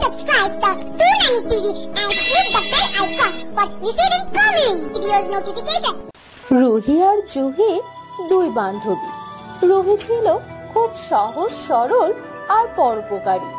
subscribe to Toonami TV and click the bell icon for receiving coming videos notification. Ruhi আর জুহি দুই বান্ধবী। রুহি ছিল খুব সহজ সরল আর পরোপকারী,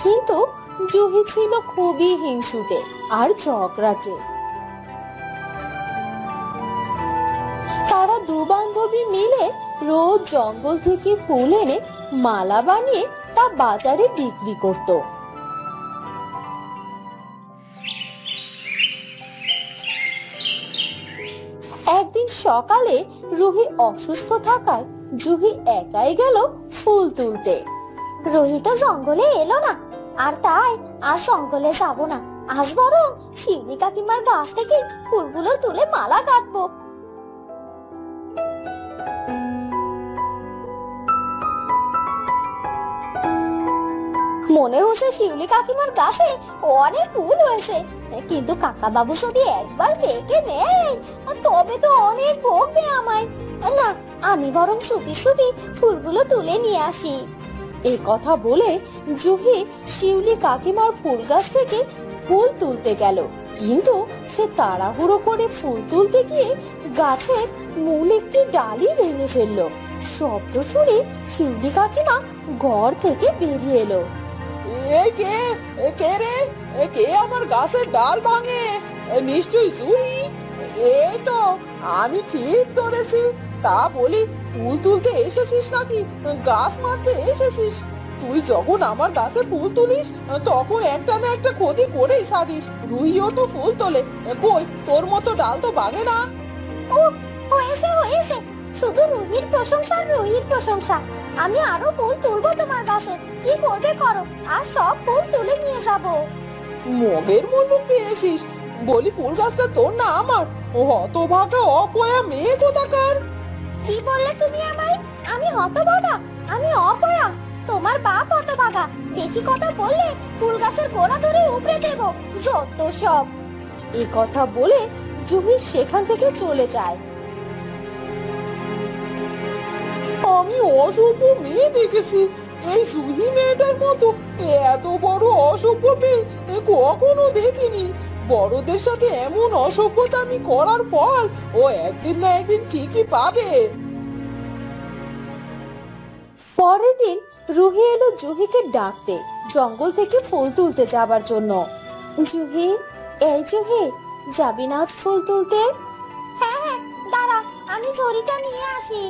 কিন্তু জুহি ছিল খুবই হিংসুটে আর ঝগড়াটে। তারা দু বান্ধবী মিলে রোজ জঙ্গল থেকে ফুল এনে মালা বানিয়ে তা বাজারে বিক্রি করত। একদিন সকালে রুহি অসুস্থ থাকায় জুহি একাই গেল ফুল তুলতে। রুহি তো জঙ্গলে এলো না, আর তাই আজ জঙ্গলে যাব না। আজ বরং শিউলি কাকিমার গাছ থেকে ফুলগুলো তুলে মালা গাঁথবো। মনে হচ্ছে শিউলি কাকিমার গাছে অনেক ফুল হয়েছে, কিন্তু কাকা বাবু যদি একবার দেখে নেয় তবে তো অনেক বকবে আমায়। না, আমি বরং চুপি চুপি ফুলগুলো তুলে নিয়ে আসি। এ কথা বলে জুহি শিউলি কাকিমার ফুল গাছ থেকে ফুল তুলতে গেল, কিন্তু সে তাড়াহুড়ো করে ফুল তুলতে গিয়ে গাছের মূল একটি ডালি ভেঙে ফেললো। শব্দ শুনে শিউলি কাকিমা ঘর থেকে বেরিয়ে এলো। কে রে? কে আমার গাছের ডাল ভাঙে? নিশ্চয়ই জুহি। এই তো, আমি ঠিক ধরেছি। তা বলি, ফুল তুলতে এসেছিস নাকি গাছ মারতে এসেছিস? তুই যখন আমার গাছে ফুল তুলিস তখন একটা না একটা ক্ষতি করেই ছাড়িস। রুহিও তো ফুল তোলে, কই তোর মতো ডাল তো ভাঙে না। ও হয়েছে হয়েছে, শুধু রুহির প্রশংসা, রুহির প্রশংসা। আমি আরো ফুল তুলবো তোমার গাছে, কি করবে করো, আর সব ফুল তুলে নিয়ে যাব। মগের মুলুক পেয়েছিস? বলি, ফুল গাছটা তোর না আমার? হতভাগা অপয়া মেয়ে কোথাকার! কি বললে তুমি আমায়? আমি হতভাগা? আমি অপয়া? তোমার বাপ হতভাগা। বেশি কথা বললে ফুল গাছের গোড়া ধরে উপড়ে দেব, যত সব। এ কথা বলে জুহি সেখান থেকে চলে যায়। আমি অসভ্য মেয়ে দেখেছি, এই জুহি মেয়েটার মতো এত বড় অসভ্য মেয়ে কখনো দেখিনি। বড়দের সাথে এমন অসভ্যতা আমি করার ফল ও একদিন না একদিন ঠিকই পাবে। পরের দিন রুহি এলো জুহিকে ডাকতে জঙ্গল থেকে ফুল তুলতে যাবার জন্য। জুহি, এই জুহি, যাবি না আজ ফুল তুলতে? হ্যাঁ হ্যাঁ, দাঁড়া, আমি ঝুড়িটা নিয়ে আসি।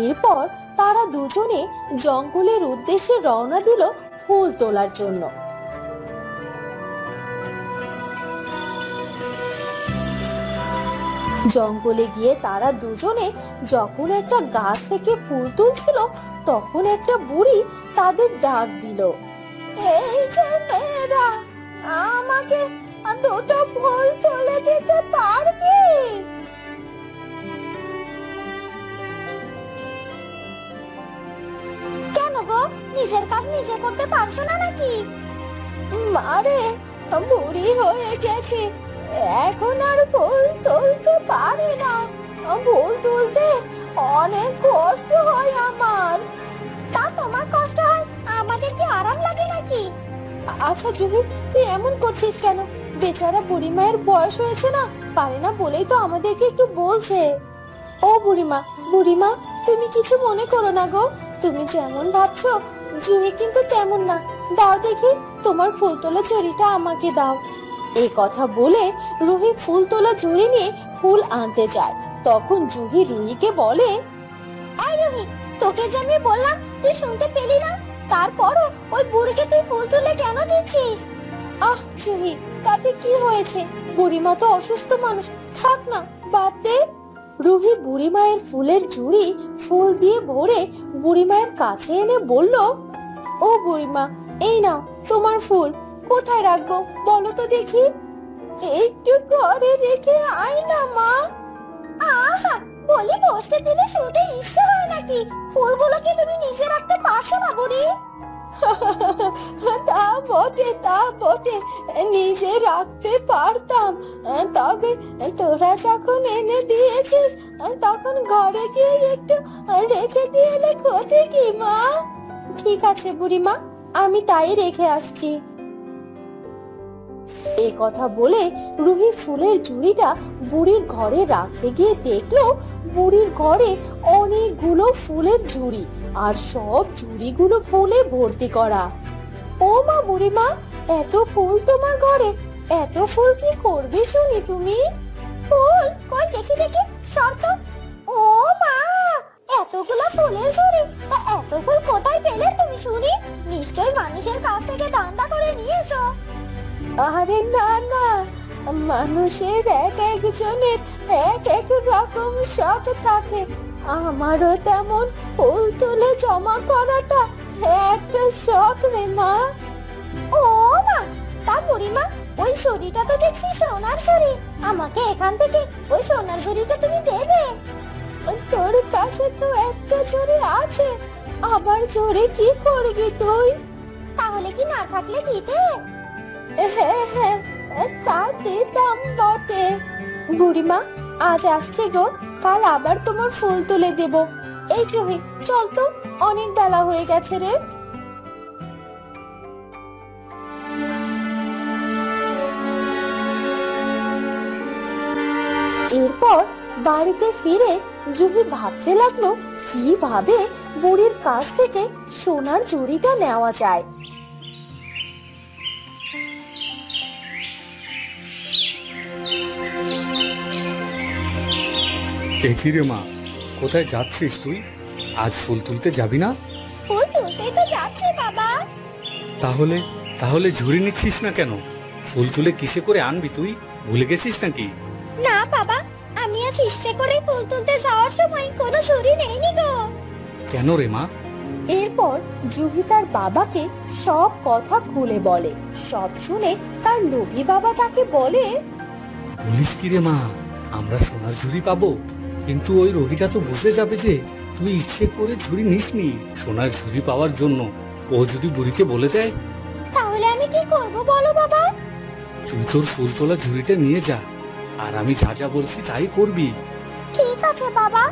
এরপর তারা দুজনে জঙ্গলের উদ্দেশ্যে রওনা দিল ফুল তোলার জন্য। জঙ্গলে গিয়ে তারা দুজনে যখন একটা গাছ থেকে ফুল তুলছিল তখন একটা বুড়ি তাদের ডাক দিল। এই যে মেয়েরা, আমাকে দুটো ফুল তুলে দিতে পারবে? কেন গো, নিজের কাজ নিজে করতে পারছো না নাকি? মারে, বুড়ি হয়ে গেছে, এখন আর ফুল তুলতে পারি না। ফুল তুলতে অনেক কষ্ট হয় আমার। তা তোমার কষ্ট হয়, আমাদের কি আরাম লাগে নাকি? আচ্ছা জুহি, তুই এমন করছিস কেন? বেচারা বুড়ি মায়ের বয়স হয়েছে না, পারে না বলেই তো আমাদেরকে একটু বলছে। ও বুড়িমা, বুড়িমা, তুমি কিছু মনে করো না গো। তুমি যেমন ভাবছো জুহি কিন্তু তেমন না। দাও দেখি তোমার ফুল তোলা ঝুড়িটা আমাকে দাও। এই কথা বলে রুহি ফুল তোলা ঝুড়ি নিয়ে ফুল আনতে যায়। তখন জুহি রুহিকে বলে, এই রুহি, তোকে যে আমি বললাম তুই শুনতে পেলি না? তারপরও ওই বুড়িকে তুই ফুল তুলে কেন দিচ্ছিস? আহ জুহি, তাতে কি হয়েছে? বুড়িমা তো অসুস্থ মানুষ, থাক না, বাদ দে। রুহি বুড়ি মায়ের ফুলের ঝুড়ি ফুল দিয়ে ভরে বুড়ি মায়ের কাছে এনে বলল, ও বুড়িমা, এই নাও তোমার ফুল। কোথায় রাখবো বলো তো দেখি? একটু ঘরে রেখে আয় না মা। আহা, বলি বসতে দিলে শুতে ইচ্ছে হয় নাকি? ফুলগুলো কি তুমি নিজে রাখতে পারছো না বুড়ি? তা বটে, তা বটে, নিজে রাখতে পারতাম, তবে তোরা যখন এনে দিয়েছিস তখন ঘরে গিয়ে একটু রেখে দিয়ে এলে ক্ষতি কি মা? ঠিক আছে বুড়িমা, আমি তাই রেখে আসছি। এ কথা বলে রুহি ফুলের ঝুড়িটা বুড়ির ঘরে রাখতে গিয়ে দেখলো বুড়ির ঘরে অনেকগুলো ফুলের ঝুড়ি, আর সব ঝুড়িগুলো ফুলে ভর্তি করা। ও মা, বুড়িমা, এত ফুল তোমার ঘরে, এত ফুল কি করবে শুনি তুমি? ফুল কই দেখি দেখি, শর্ত। ও মা, এতগুলো ফুলের ঝুড়ি! তা এত ফুল কোথায় পেলে তুমি শুনি? নিশ্চয়ই মানুষের কাছ থেকে ধান্দা করে নিয়েছো। আরে না না, মানুষের এক একজনের এক এক রকম শখ থাকে। আমারও তেমন ফুল তুলে জমা করাটা একটা শখ রে মা। ও মা, তা বুড়িমা, ওই ঝুড়িটা তো দেখছি সোনার ঝুড়ি। আমাকে এখান থেকে ওই সোনার ঝুড়িটা তুমি দেবে? তোর কাছে তো একটা ঝুড়ি আছে, আবার ঝুড়ি কি করবি তুই? তাহলে কি না থাকলে দিতে? হ্যাঁ হ্যাঁ, তা দিতাম বটে। বুড়িমা, আজ আসছে গো, কাল আবার তোমার ফুল তুলে দেব। এই জুহি, চল তো, অনেক বেলা হয়ে গেছে রে। এরপর বাড়িতে ফিরে জুহি ভাবতে লাগলো কিভাবে বুড়ির কাছ থেকে সোনার ঝুড়িটা নেওয়া যায়। একই রে মা, কোথায় যাচ্ছিস তুই? আজ ফুল তুলতে যাবি না? ফুল তুলতেই তো যাচ্ছি বাবা। তাহলে তাহলে ঝুড়ি নিচ্ছিস না কেন? ফুল তুলে কিসে করে আনবি তুই? ভুলে গেছিস নাকি? না বাবা, আমি আজ ইচ্ছে করে ফুল তুলতে যাওয়ার সময় কোনো ঝুড়ি নেইনি গো। কেন রে মা? এরপর জুহি তার বাবাকে সব কথা খুলে বলে। সব শুনে তার লোভী বাবা তাকে বলে, বলিস কি রে মা, আমরা সোনার ঝুড়ি পাবো? কিন্তু ওই রোগীটা তো বুঝে যাবে যে তুই ইচ্ছে করে ঝুড়ি নিসনি সোনার ঝুড়ি পাওয়ার জন্য। ও যদি বুড়িকে বলে দেয়? তাহলে আমি কি করব বলো বাবা? তুই তোর ফুল তোলা ঝুড়িটা নিয়ে যা, আর আমি যা যা বলছি তাই করবি। ঠিক আছে বাবা।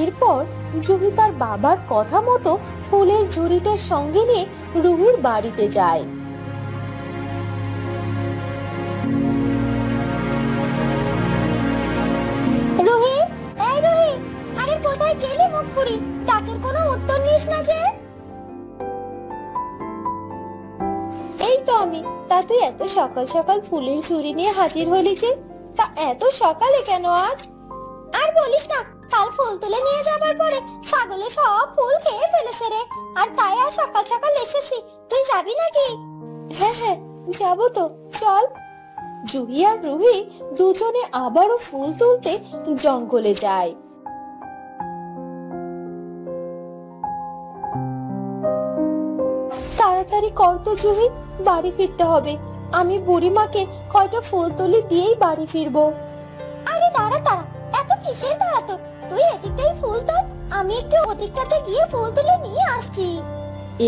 এরপর জুহি তার বাবার কথা মতো ফুলের ঝুড়িটার সঙ্গে নিয়ে রুহির বাড়িতে যায়। রুহি, এই রুহি, আরে কোথায় গেলি মুখ পুরি? ডাকের কোনো উত্তর নিস না যে? এই তো আমি। তা তুই এত সকাল সকাল ফুলের ঝুড়ি নিয়ে হাজির হলি যে? তা এত সকালে কেন আজ? আর বলিস না, কাল ফুল তুলে নিয়ে যাবার পরে ছাগলে সব ফুল খেয়ে ফেলেছে রে। আর তাই আর সকাল সকাল এসেছি। তুই যাবি নাকি? হ্যাঁ হ্যাঁ, যাবো তো, চল। জুহি আর রুহি দুজনে আবারও ফুল তুলতে জঙ্গলে যায়। তাড়াতাড়ি কর তো জুহি, বাড়ি ফিরতে হবে। আমি বুড়িমাকে কয়টা ফুল তুলি দিয়েই বাড়ি ফিরবো। আরে দাঁড়া দাঁড়া, এত কিসের দাঁড়া তোর? তুই এদিকটাই ফুল তোল, আমি একটু ওদিকটাতে গিয়ে ফুল তুলে নিয়ে আসছি।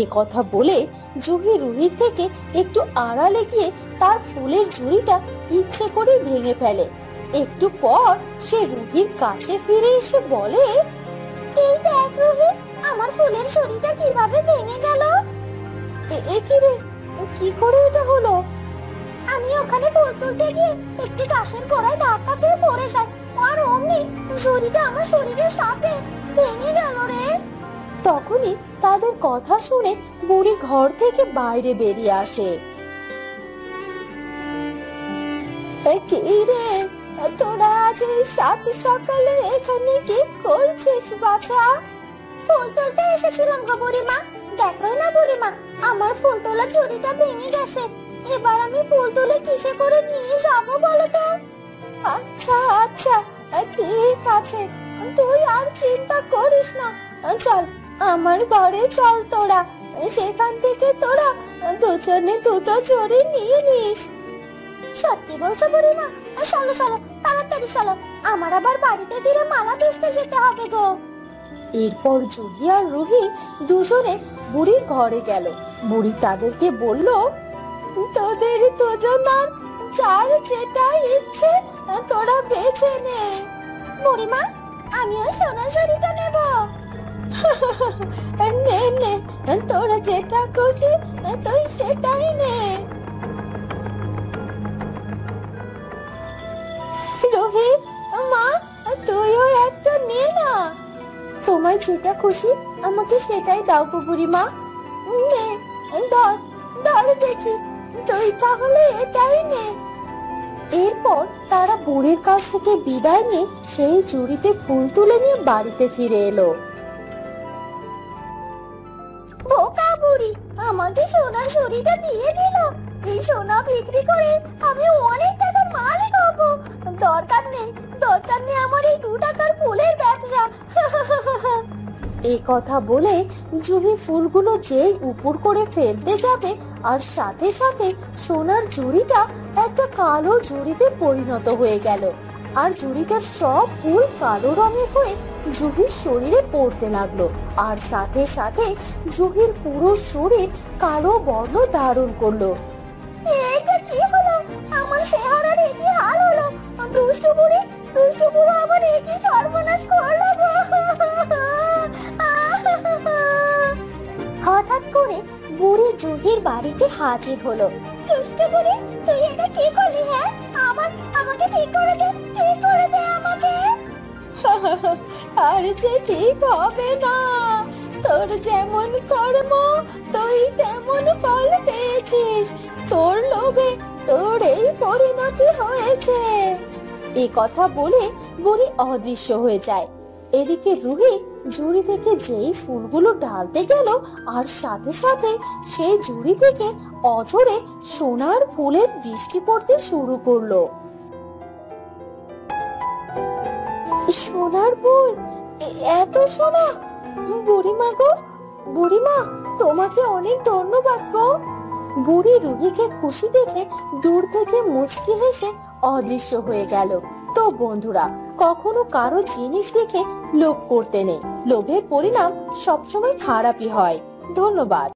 এ কথা বলে জুহি রুহির থেকে একটু আড়ালে গিয়ে তার ফুলের ঝুড়িটা ইচ্ছে করে ভেঙে ফেলে। একটু পর সে রুহির কাছে ফিরে এসে বলে, এই দেখ রুহি, আমার ফুলের ঝুড়িটা কিভাবে ভেঙে গেল। এ কি রে, কি করে এটা হলো? আমি ওখানে ফুল তুলতে গিয়ে একটি গাছের গোড়ায় ধাক্কা খেয়ে পড়ে যাই, আর অমনি ঝুড়িটা আমার শরীরে চাপে ভেঙে গেল রে। তখনই তাদের কথা শুনে বুড়ি ঘর থেকে বাইরে বেরিয়ে আসে। কি রে, তোরা আজ এই সাত সকালে এখানে কি করছিস বাছা? ফুল তুলতে এসেছিলাম গো বুড়িমা। দেখো না বুড়িমা, আমার ফুল তোলা ঝুড়িটা ভেঙে গেছে। এবার আমি ফুল তুলে কিসে করে নিয়ে যাবো বলো তো? আচ্ছা আচ্ছা, ঠিক আছে, তুই আর চিন্তা করিস না। চল আমার ঘরে চল তোরা, সেখান থেকে তোরা দুজনে দুটো ঝুড়ি নিয়ে নিস। সত্যি বলছো বুড়িমা? চলো চলো, তাড়াতাড়ি চলো, আমার আবার বাড়িতে ফিরে মালা বেচতে যেতে হবে গো। এরপর জুহি আর রুহি দুজনে বুড়ির ঘরে গেল। বুড়ি তাদেরকে বলল, তোদের দুজনার যার যেটা ইচ্ছে তোরা বেছে নে। বুড়িমা, আমি ওই সোনার ঝুড়িটা নেব। নে নে, তোরা যেটা খুশি তুই সেটাই নে। একটা নে না। তোমার যেটা খুশি আমাকে সেটাই দাও গো বুড়িমা। নে, ধর ধর দেখি, তুই তাহলে এটাই নে। এরপর তারা বুড়ির কাছ থেকে বিদায় নিয়ে সেই ঝুড়িতে ফুল তুলে নিয়ে বাড়িতে ফিরে এলো। বোকা বুড়ি আমাকে সোনার ঝুড়িটা দিয়ে দিল। এই সোনা বিক্রি করে আমি অনেক টাকার মালিক হব। দরকার নেই আমার এই 2 টাকার ফুলের ব্যবসা। এই কথা বলে জুহি ফুলগুলো যেই উপর করে ফেলতে যাবে আর সাথে সাথে সোনার ঝুড়িটা একটা কালো ঝুড়িতে পরিণত হয়ে গেল। আর ঝুড়িটার সব ফুল কালো রঙের হয়ে জুহির শরীরে পড়তে লাগলো। আর সাথে সাথে জুহির পুরো শরীর কালো বর্ণ ধারণ করলো। এটা কি হলো? আমার চেহারার কি হাল হলো? দুষ্টু বুড়ি আমার কি সর্বনাশ করলো গো। হঠাৎ করে বুড়ি জুহির বাড়িতে হাজির হলো। দুষ্টু বুড়ি তুই এটা কি করলি? হ্যাঁ আমাকে ঠিক করে দে আমাকে। আর যে ঠিক হবে না, তোর যেমন কর্ম তুই তেমন ফল পেয়েছিস। তোর লোভে তোর এই পরিণতি হয়েছে। এই কথা বলে বুড়ি অদৃশ্য হয়ে যায়। এদিকে রুহি ঝুড়ি থেকে যেই ফুলগুলো ঢালতে গেল আর সাথে সাথে সেই ঝুড়ি থেকে অঝরে সোনার ফুলের বৃষ্টি পড়তে শুরু করলো। সোনার ফুল, এত সোনা! বুড়িমা গো, বুড়িমা তোমাকে অনেক ধন্যবাদ গো। বুড়ি রুহিকে খুশি দেখে দূর থেকে মুচকি হেসে অদৃশ্য হয়ে গেল। তো বন্ধুরা, কখনো কারো জিনিস দেখে লোভ করতে নেই। লোভের পরিণাম সবসময় খারাপই হয়। ধন্যবাদ।